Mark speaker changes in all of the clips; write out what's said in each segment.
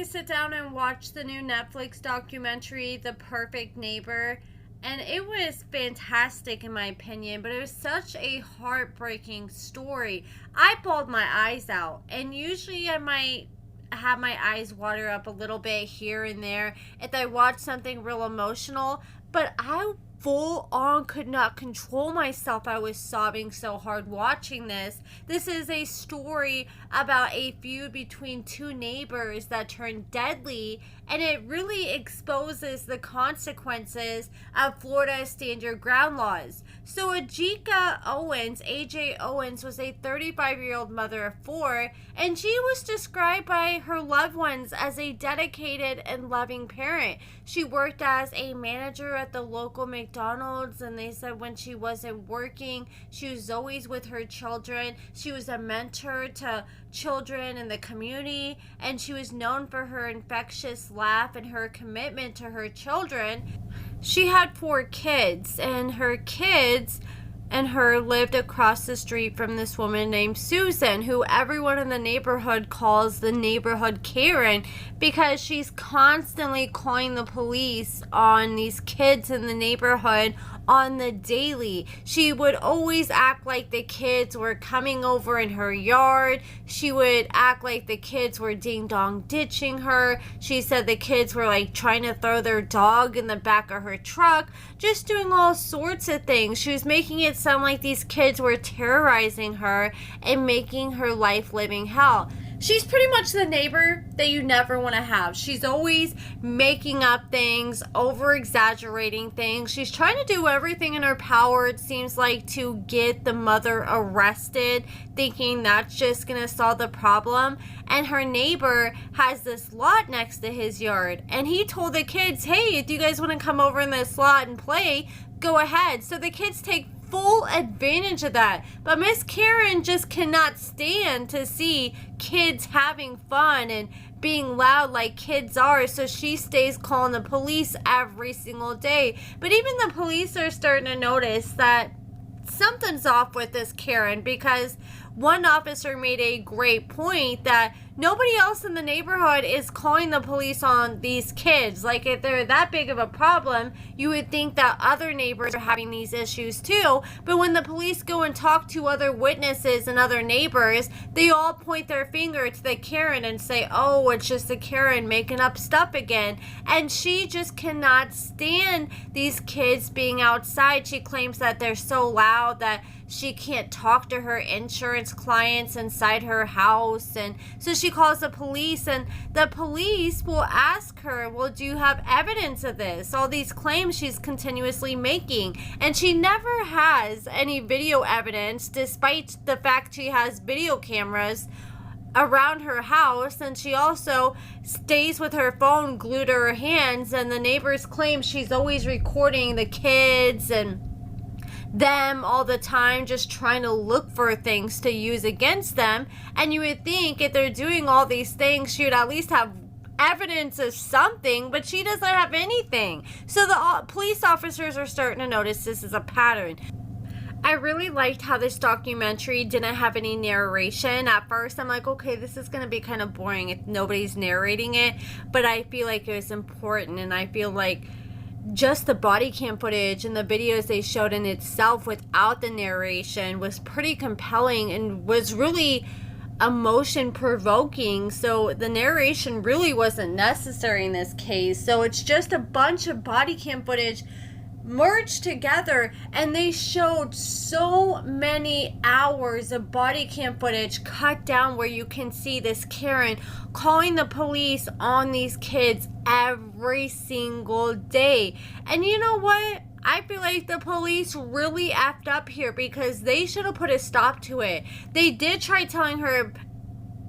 Speaker 1: to sit down and watch the new Netflix documentary, The Perfect Neighbor, and it was fantastic in my opinion, but it was such a heartbreaking story. I bawled my eyes out, and usually I might have my eyes water up a little bit here and there if I watch something real emotional, but I full on could not control myself. I was sobbing so hard watching this. This is a story about a feud between two neighbors that turned deadly, and it really exposes the consequences of Florida's stand your ground laws. So Ajike Owens, AJ Owens, was a 35-year-old mother of four, and she was described by her loved ones as a dedicated and loving parent. She worked as a manager at the local McDonald's, and they said when she wasn't working, she was always with her children. She was a mentor to children in the community, and she was known for her infectious laugh and her commitment to her children. She had 4 kids, and her kids and her lived across the street from this woman named Susan, who everyone in the neighborhood calls the neighborhood Karen, because she's constantly calling the police on these kids in the neighborhood on the daily. She would always act like the kids were coming over in her yard. She would act like the kids were ding-dong ditching her. She said the kids were like trying to throw their dog in the back of her truck, just doing all sorts of things. She was making it sound like these kids were terrorizing her and making her life living hell. She's pretty much the neighbor that you never want to have. She's always making up things, over-exaggerating things. She's trying to do everything in her power, it seems like, to get the mother arrested, thinking that's just going to solve the problem. And her neighbor has this lot next to his yard, and he told the kids, hey, if you guys want to come over in this lot and play, go ahead. So the kids take full advantage of that. But Miss Karen just cannot stand to see kids having fun and being loud like kids are, so she stays calling the police every single day. But even the police are starting to notice that something's off with this Karen, because one officer made a great point that nobody else in the neighborhood is calling the police on these kids. Like, if they're that big of a problem, you would think that other neighbors are having these issues too. But when the police go and talk to other witnesses and other neighbors, they all point their finger to the Karen and say, oh, it's just the Karen making up stuff again. And she just cannot stand these kids being outside. She claims that they're so loud that she can't talk to her insurance clients inside her house, and so she calls the police, and the police will ask her, well, do you have evidence of this? All these claims she's continuously making, and she never has any video evidence, despite the fact she has video cameras around her house, and she also stays with her phone glued to her hands, and the neighbors claim she's always recording the kids and them all the time, just trying to look for things to use against them. And you would think if they're doing all these things, she would at least have evidence of something, but she doesn't have anything. So the police officers are starting to notice this is a pattern. I really liked how this documentary didn't have any narration. At first, I'm like, okay, this is going to be kind of boring if nobody's narrating it, but I feel like it was important, and I feel like just the body cam footage and the videos they showed in itself without the narration was pretty compelling and was really emotion provoking. So the narration really wasn't necessary in this case. So it's just a bunch of body cam footage merged together, and they showed so many hours of body cam footage cut down where you can see this Karen calling the police on these kids every single day. And you know what? I feel like the police really effed up here, because they should have put a stop to it. They did try telling her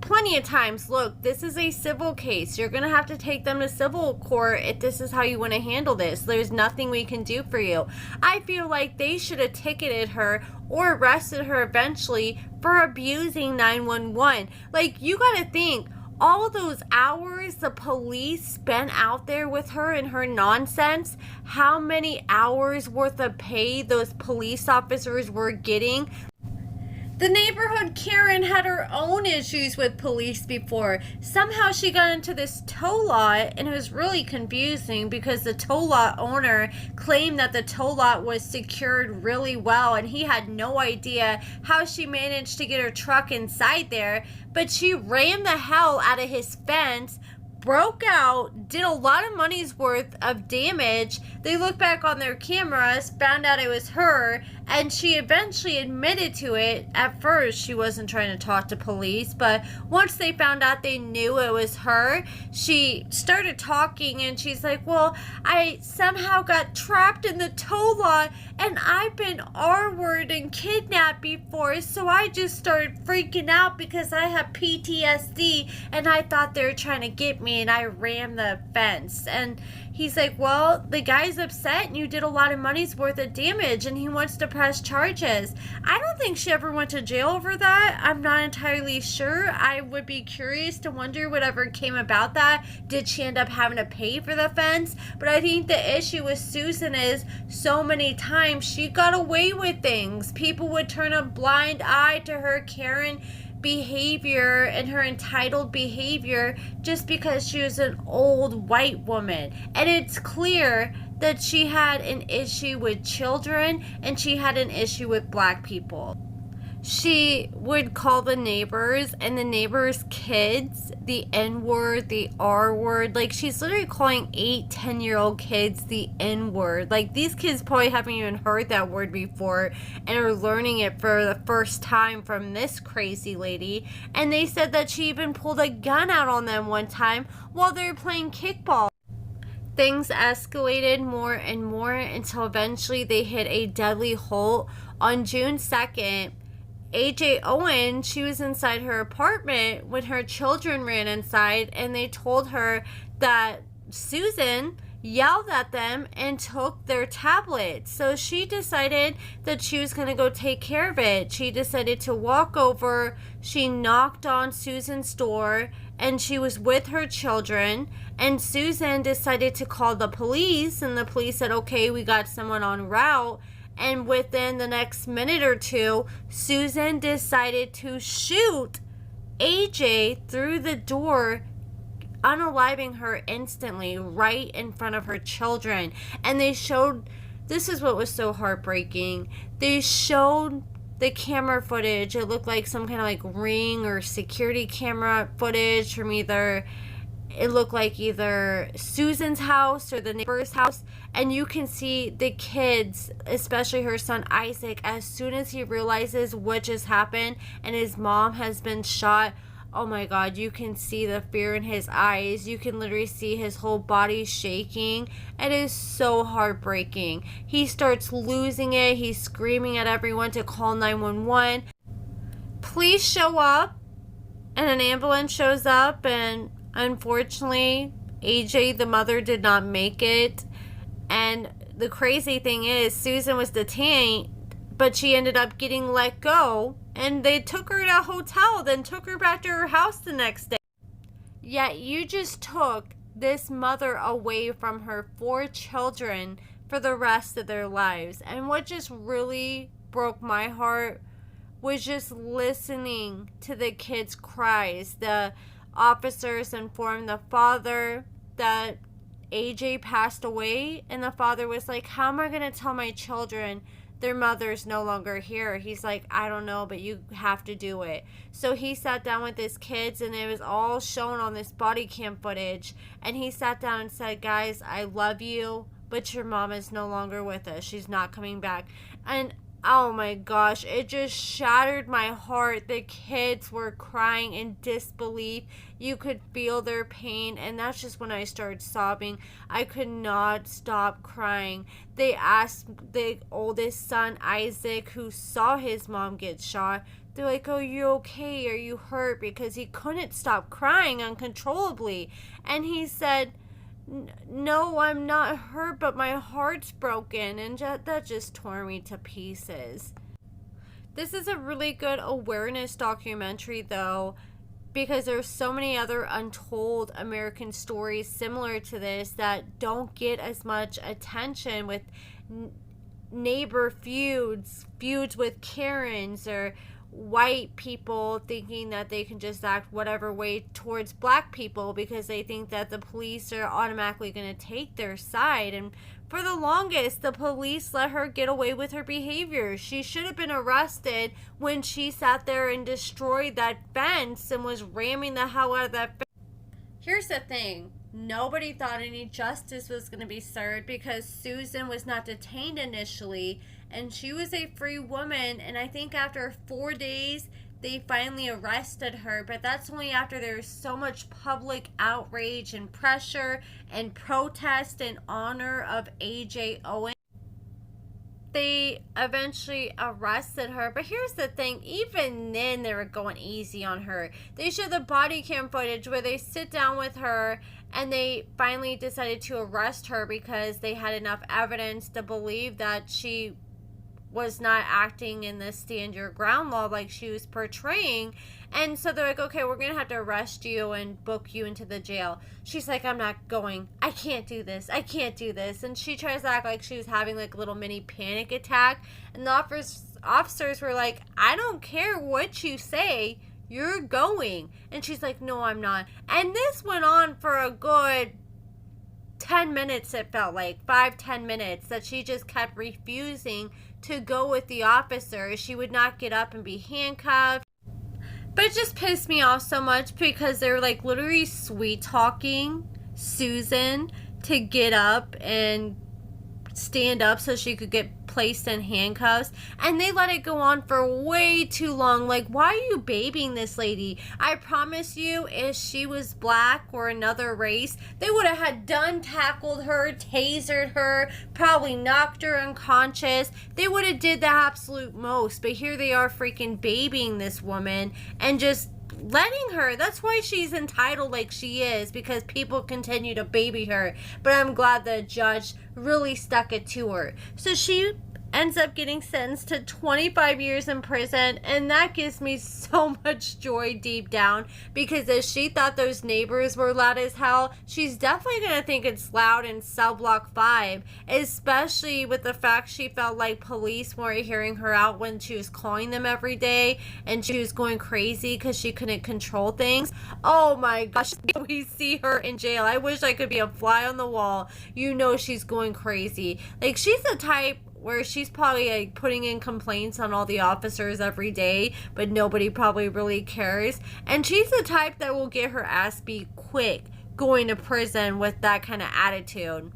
Speaker 1: plenty of times, look, this is a civil case. You're going to have to take them to civil court if this is how you want to handle this. There's nothing we can do for you. I feel like they should have ticketed her or arrested her eventually for abusing 911. Like, you got to think, all those hours the police spent out there with her and her nonsense, how many hours worth of pay those police officers were getting. The neighborhood Karen had her own issues with police before. Somehow she got into this tow lot, and it was really confusing because the tow lot owner claimed that the tow lot was secured really well, and he had no idea how she managed to get her truck inside there. But she ran the hell out of his fence, broke out, did a lot of money's worth of damage. They looked back on their cameras, found out it was her, and she eventually admitted to it. At first, she wasn't trying to talk to police, but once they found out they knew it was her, she started talking, and she's like, well, I somehow got trapped in the tow lot, and I've been R-worded and kidnapped before, so I just started freaking out because I have PTSD, and I thought they were trying to get me, and I ran the fence. And he's like, well, the guy's upset and you did a lot of money's worth of damage and he wants to press charges. I don't think she ever went to jail over that. I'm not entirely sure. I would be curious to wonder whatever came about that. Did she end up having to pay for the fence? But I think the issue with Susan is so many times she got away with things. People would turn a blind eye to her Karen behavior and her entitled behavior just because she was an old white woman. And it's clear that she had an issue with children and she had an issue with black people. She would call the neighbors and the neighbors' kids the N-word, the R-word. Like, she's literally calling 8-10-year-old kids the N-word. Like, these kids probably haven't even heard that word before and are learning it for the first time from this crazy lady. And they said that she even pulled a gun out on them one time while they were playing kickball. Things escalated more and more until eventually they hit a deadly halt on June 2nd. Owens, she was inside her apartment when her children ran inside, and they told her that Susan yelled at them and took their tablets. So she decided that she was going to go take care of it. She decided to walk over. She knocked on Susan's door, and she was with her children. And Susan decided to call the police, and the police said, okay, we got someone en route. And within the next minute or two, Susan decided to shoot AJ through the door, unaliving her instantly right in front of her children. And they showed, this is what was so heartbreaking, they showed the camera footage. It looked like some kind of like ring or security camera footage from either, it looked like either Susan's house or the neighbor's house. And you can see the kids, especially her son Isaac, as soon as he realizes what just happened and his mom has been shot, oh my God, you can see the fear in his eyes. You can literally see his whole body shaking. It is so heartbreaking. He starts losing it. He's screaming at everyone to call 911. Police show up and an ambulance shows up, and unfortunately, AJ, the mother, did not make it. And the crazy thing is, Susan was detained, but she ended up getting let go. And they took her to a hotel, then took her back to her house the next day. Yet you just took this mother away from her 4 children for the rest of their lives. And what just really broke my heart was just listening to the kids' cries. The officers informed the father that AJ passed away, and the father was like, how am I going to tell my children their mother's no longer here? He's like, I don't know, but you have to do it. So he sat down with his kids, and it was all shown on this body cam footage, and he sat down and said, guys, I love you, but your mom is no longer with us. She's not coming back. And oh my gosh, it just shattered my heart. The kids were crying in disbelief. You could feel their pain, and that's just when I started sobbing. I could not stop crying. They asked the oldest son, Isaac, who saw his mom get shot, they're like, oh, you okay? Are you hurt? Because he couldn't stop crying uncontrollably. And he said, no, I'm not hurt, but my heart's broken. And that just tore me to pieces. This is a really good awareness documentary, though, because there's so many other untold American stories similar to this that don't get as much attention, with neighbor feuds with Karens, or white people thinking that they can just act whatever way towards black people because they think that the police are automatically going to take their side. And for the longest, the police let her get away with her behavior. She should have been arrested when she sat there and destroyed that fence and was ramming the hell out of that fence. Here's the thing. Nobody thought any justice was going to be served because Susan was not detained initially, and she was a free woman. And I think after 4 days, they finally arrested her. But that's only after there was so much public outrage and pressure and protest in honor of AJ Owens. They eventually arrested her. But here's the thing, even then they were going easy on her. They showed the body cam footage where they sit down with her and they finally decided to arrest her because they had enough evidence to believe that she was not acting in the stand your ground law like she was portraying. And so they're like, okay, we're gonna have to arrest you and book you into the jail. She's like, I'm not going. I can't do this. I can't do this. And she tries to act like she was having like a little mini panic attack. And the officers were like, I don't care what you say. You're going. And she's like, no, I'm not. And this went on for a good 10 minutes, it felt like 5-10 minutes, that she just kept refusing to go with the officer. She would not get up and be handcuffed. But it just pissed me off so much because they were like literally sweet talking Susan to get up and stand up so she could get placed in handcuffs, and they let it go on for way too long. Like, why are you babying this lady? I promise you, if she was black or another race, they would have had done tackled her, tasered her, probably knocked her unconscious. They would have did the absolute most. But here they are freaking babying this woman and just letting her. That's why she's entitled like she is, because people continue to baby her. But I'm glad the judge really stuck it to her. So she ends up getting sentenced to 25 years in prison, and that gives me so much joy deep down, because if she thought those neighbors were loud as hell, she's definitely gonna think it's loud in cell block 5, especially with the fact she felt like police weren't hearing her out when she was calling them every day and she was going crazy because she couldn't control things. Oh my gosh, we see her in jail. I wish I could be a fly on the wall. You know she's going crazy. Like, she's the type where she's probably like putting in complaints on all the officers every day, but nobody probably really cares. And she's the type that will get her ass beat quick going to prison with that kind of attitude.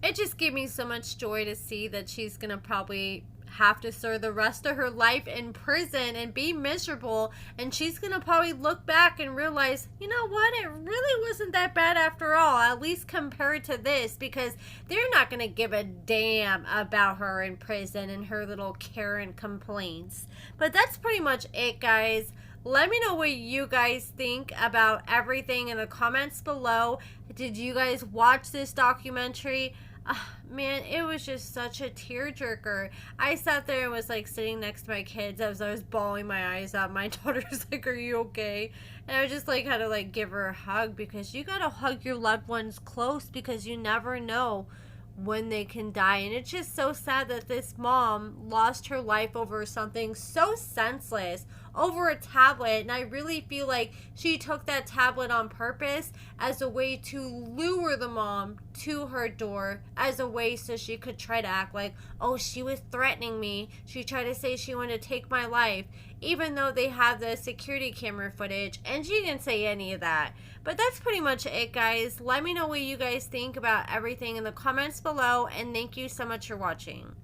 Speaker 1: It just gave me so much joy to see that she's gonna probably have to serve the rest of her life in prison and be miserable, and she's gonna probably look back and realize, you know what, it really wasn't that bad after all, at least compared to this, because they're not gonna give a damn about her in prison and her little Karen complaints. But that's pretty much it, guys. Let me know what you guys think about everything in the comments below. Did you guys watch this documentary? Man, it was just such a tearjerker. I sat there and was like sitting next to my kids as I was bawling my eyes out. My daughter's like, are you okay? And I just like had to like give her a hug, because you gotta hug your loved ones close, because you never know when they can die. And it's just so sad that this mom lost her life over something so senseless, over a tablet. And I really feel like she took that tablet on purpose as a way to lure the mom to her door, as a way so she could try to act like, oh, she was threatening me. She tried to say she wanted to take my life, even though they have the security camera footage, and she didn't say any of that. But that's pretty much it, guys. Let me know what you guys think about everything in the comments below, and thank you so much for watching.